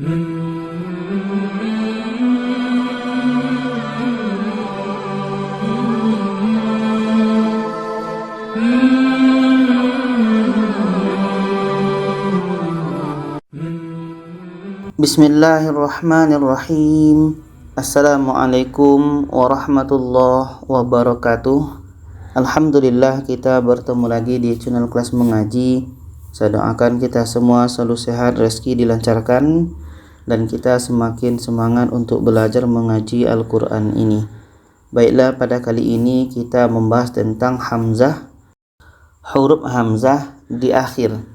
Bismillahirrahmanirrahim. Assalamualaikum warahmatullahi wabarakatuh. Alhamdulillah, kita bertemu lagi di channel kelas mengaji. Saya doakan kita semua selalu sehat, rezeki dilancarkan, dan kita semakin semangat untuk belajar mengaji Al-Quran ini. Baiklah, pada kali ini kita membahas tentang hamzah, huruf hamzah di akhir.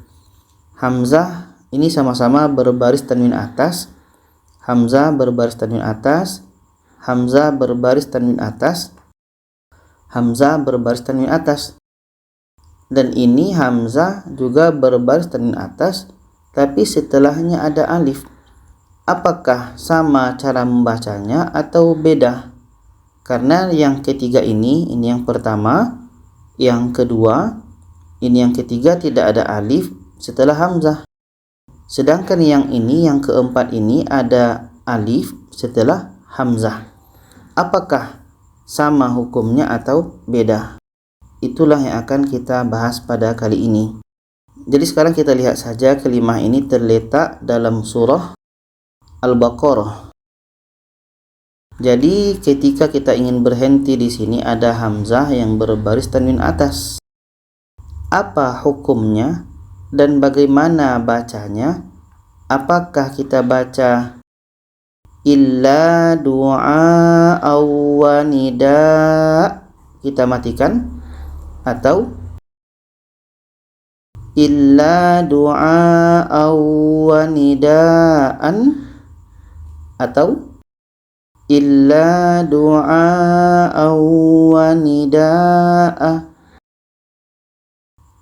Hamzah ini sama-sama berbaris tanwin atas, hamzah berbaris tanwin atas, hamzah berbaris tanwin atas, hamzah berbaris tanwin atas. Dan ini hamzah juga berbaris tanwin atas, tapi setelahnya ada alif. Apakah sama cara membacanya atau beda? Karena yang ketiga ini yang pertama, yang kedua, ini yang ketiga tidak ada alif setelah hamzah. Sedangkan yang ini, yang keempat ini ada alif setelah hamzah. Apakah sama hukumnya atau beda? Itulah yang akan kita bahas pada kali ini. Jadi sekarang kita lihat saja kalimah ini terletak dalam surah Al-Baqarah. Jadi ketika kita ingin berhenti di sini ada hamzah yang berbaris tanwin atas. Apa hukumnya? Dan bagaimana bacanya? Apakah kita baca illa du'a wa nida, kita matikan, atau illa du'a wa nidaan, atau illa du'a wa nidaa?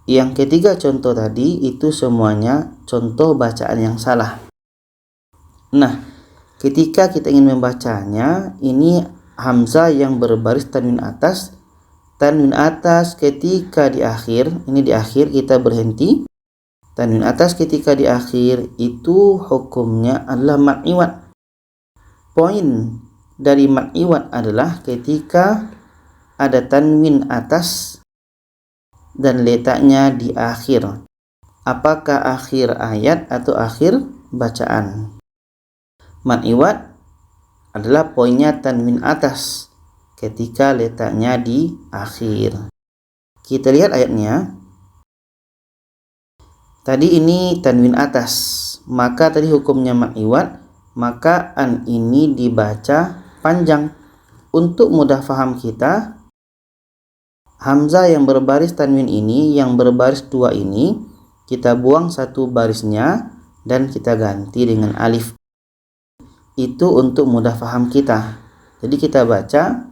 Yang ketiga contoh tadi itu semuanya contoh bacaan yang salah. Nah, ketika kita ingin membacanya, ini hamzah yang berbaris tanwin atas. Tanwin atas ketika di akhir, ini di akhir kita berhenti. Tanwin atas ketika di akhir itu hukumnya adalah mad iwad. Poin dari mad iwad adalah ketika ada tanwin atas dan letaknya di akhir. Apakah akhir ayat atau akhir bacaan? Mad iwad adalah poinnya tanwin atas ketika letaknya di akhir. Kita lihat ayatnya. Tadi ini tanwin atas, maka tadi hukumnya mad iwad, maka an ini dibaca panjang. Untuk mudah faham kita, hamzah yang berbaris tanwin ini, yang berbaris dua ini, kita buang satu barisnya dan kita ganti dengan alif. Itu untuk mudah faham kita. Jadi kita baca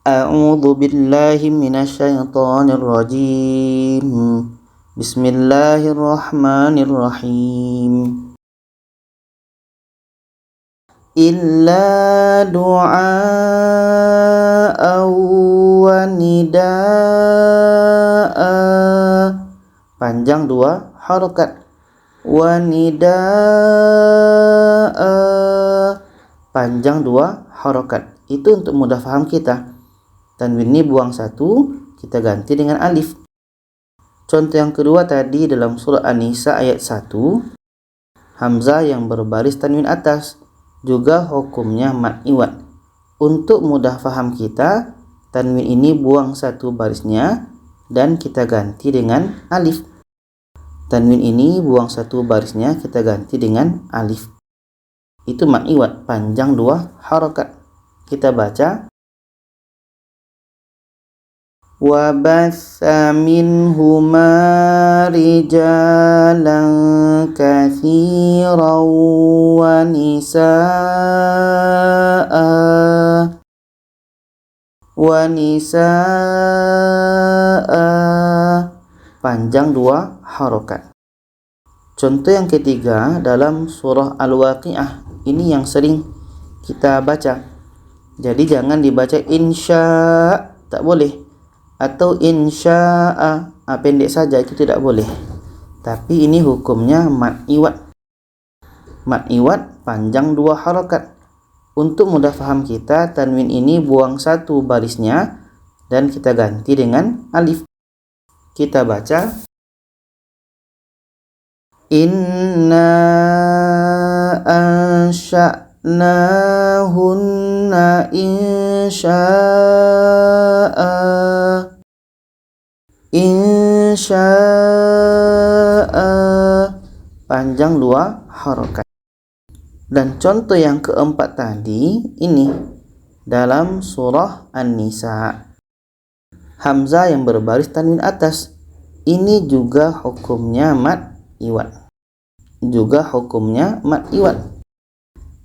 A'udzu billahi minasyaitonir rajim. Bismillahirrahmanirrahim. Illa du'a wa nidaa, panjang dua harokat. Wa nidaa, panjang dua harokat. Itu untuk mudah faham kita. Tanwin ini buang satu, kita ganti dengan alif. Contoh yang kedua tadi dalam surah An-Nisa ayat 1, hamzah yang berbaris tanwin atas, juga hukumnya mad iwad. Untuk mudah faham kita, tanwin ini buang satu barisnya dan kita ganti dengan alif. Tanwin ini buang satu barisnya, kita ganti dengan alif. Itu mad iwad, panjang dua harokat. Kita baca wa batha minhuma rijalan katsiran wa nisaa, panjang dua harokat. Contoh yang ketiga dalam surah Al-Waqiah, ini yang sering kita baca. Jadi jangan dibaca insya, tak boleh, atau insya'a, pendek saja, itu tidak boleh. tapi ini hukumnya mad iwad. Mad iwad panjang 2 harokat. Untuk mudah paham kita, tanwin ini buang 1 barisnya dan kita ganti dengan alif. Kita baca inna ansha'nahunna insya'a. Insya'a panjang 2 harokat. Dan contoh yang keempat tadi ini dalam surah An-Nisa. Hamzah yang berbaris tanwin atas. Ini juga hukumnya mad iwad.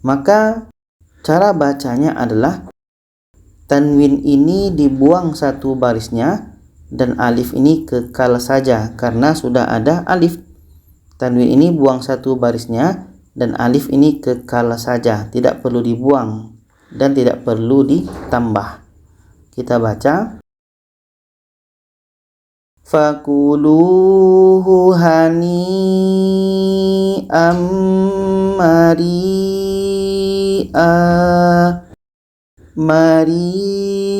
Maka cara bacanya adalah tanwin ini dibuang 1 barisnya dan alif ini kekal saja karena sudah ada alif. Tanwin ini buang 1 barisnya dan alif ini kekal saja, tidak perlu dibuang dan tidak perlu ditambah. Kita baca fakuluhu hani'am mari'a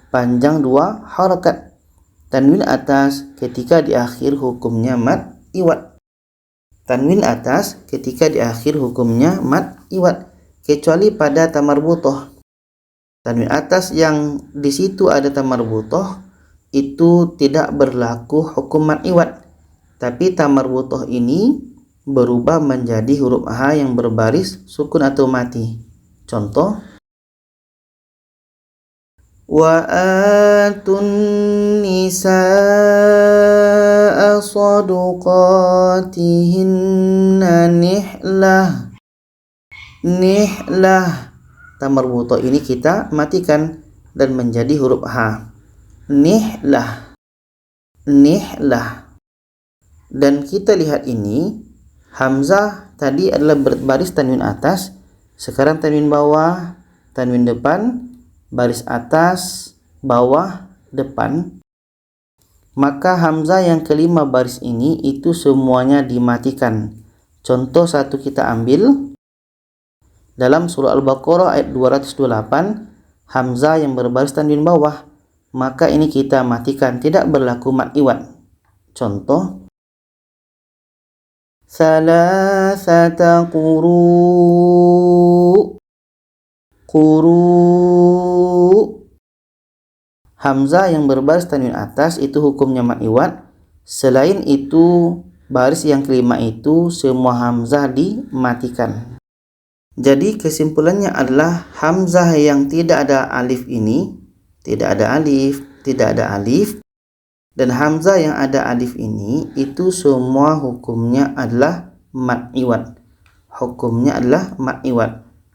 panjang 2 harokat. Tanwin atas ketika di akhir hukumnya mad iwad. Kecuali pada tamarbutoh. Tanwin atas yang di situ ada tamarbutoh itu tidak berlaku hukum mad iwad. Tapi tamarbutoh ini berubah menjadi huruf H yang berbaris sukun atau mati. Contoh wa atun nisaa sadaqatihinna nihlah. Tamarbutoh ini kita matikan dan menjadi huruf H. Nihlah. Dan kita lihat ini hamzah tadi adalah berbaris tanwin atas, sekarang tanwin bawah, tanwin depan, baris atas, bawah, depan. Maka hamzah yang kelima baris ini itu semuanya dimatikan. Contoh satu kita ambil dalam surah Al-Baqarah ayat 228, hamzah yang berbaris tanwin bawah, maka ini kita matikan, tidak berlaku mad iwad. Contoh salasata quru. Hamzah yang berbaris tanwin atas itu hukumnya mad iwad. Selain itu, baris yang kelima itu semua hamzah dimatikan. Jadi kesimpulannya adalah hamzah yang tidak ada alif ini tidak ada alif, dan hamzah yang ada alif ini itu semua hukumnya adalah mad iwad.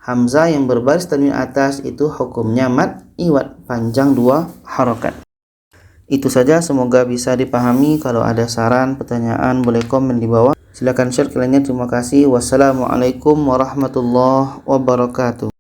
Hamzah yang berbaris tanwin atas itu hukumnya mad iwad, panjang 2 harokat. Itu saja, semoga bisa dipahami. Kalau ada saran, pertanyaan, boleh komen di bawah. Silakan share ke lainnya. Terima kasih. Wassalamualaikum warahmatullahi wabarakatuh.